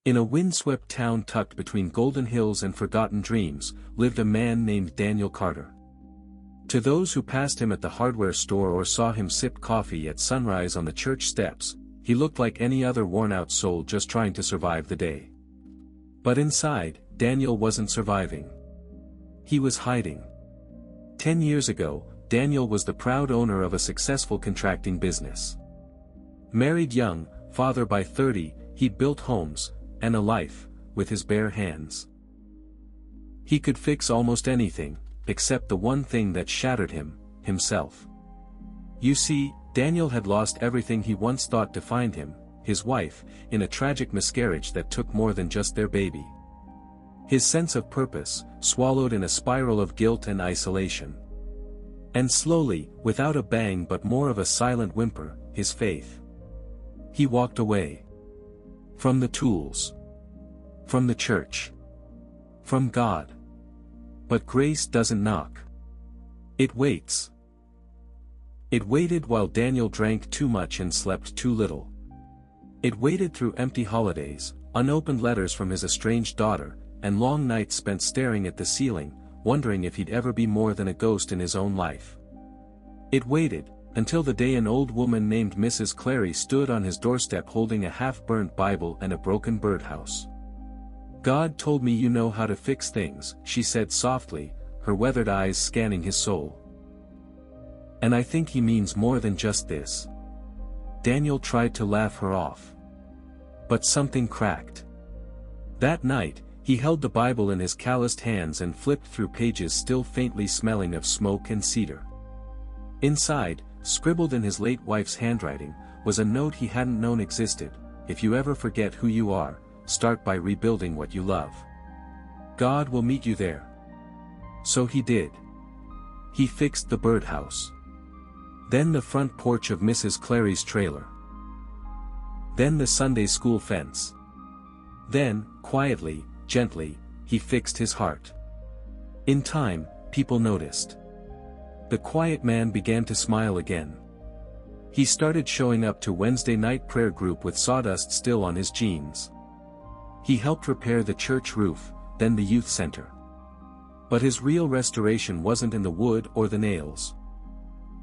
In a windswept town tucked between golden hills and forgotten dreams, lived a man named Daniel Carter. To those who passed him at the hardware store or saw him sip coffee at sunrise on the church steps, he looked like any other worn-out soul just trying to survive the day. But inside, Daniel wasn't surviving. He was hiding. 10 years ago, Daniel was the proud owner of a successful contracting business. Married young, father by 30, he'd built homes, and a life, with his bare hands. He could fix almost anything, except the one thing that shattered him, himself. You see, Daniel had lost everything he once thought defined him, his wife, in a tragic miscarriage that took more than just their baby. His sense of purpose, swallowed in a spiral of guilt and isolation. And slowly, without a bang but more of a silent whimper, his faith. He walked away. From the tools. From the church. From God. But grace doesn't knock. It waits. It waited while Daniel drank too much and slept too little. It waited through empty holidays, unopened letters from his estranged daughter, and long nights spent staring at the ceiling, wondering if he'd ever be more than a ghost in his own life. It waited, until the day an old woman named Mrs. Clary stood on his doorstep holding a half-burnt Bible and a broken birdhouse. "God told me you know how to fix things," she said softly, her weathered eyes scanning his soul. "And I think he means more than just this." Daniel tried to laugh her off. But something cracked. That night, he held the Bible in his calloused hands and flipped through pages still faintly smelling of smoke and cedar. Inside, scribbled in his late wife's handwriting, was a note he hadn't known existed: "If you ever forget who you are, start by rebuilding what you love. God will meet you there." So he did. He fixed the birdhouse. Then the front porch of Mrs. Clary's trailer. Then the Sunday school fence. Then, quietly, gently, he fixed his heart. In time, people noticed. The quiet man began to smile again. He started showing up to Wednesday night prayer group with sawdust still on his jeans. He helped repair the church roof, then the youth center. But his real restoration wasn't in the wood or the nails.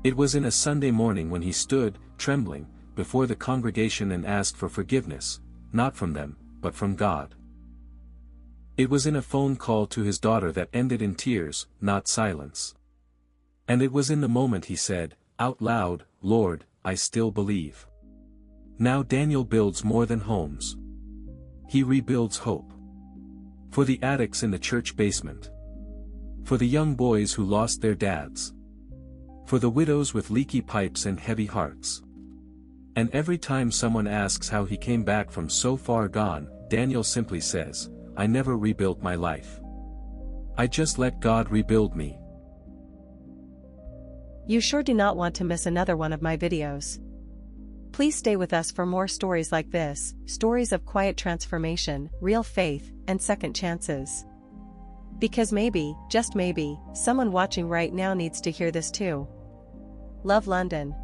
It was in a Sunday morning when he stood, trembling, before the congregation and asked for forgiveness, not from them, but from God. It was in a phone call to his daughter that ended in tears, not silence. And it was in the moment he said, out loud, "Lord, I still believe." Now Daniel builds more than homes. He rebuilds hope. For the addicts in the church basement. For the young boys who lost their dads. For the widows with leaky pipes and heavy hearts. And every time someone asks how he came back from so far gone, Daniel simply says, "I never rebuilt my life. I just let God rebuild me." You sure do not want to miss another one of my videos. Please stay with us for more stories like this, stories of quiet transformation, real faith, and second chances. Because maybe, just maybe, someone watching right now needs to hear this too. Love, London.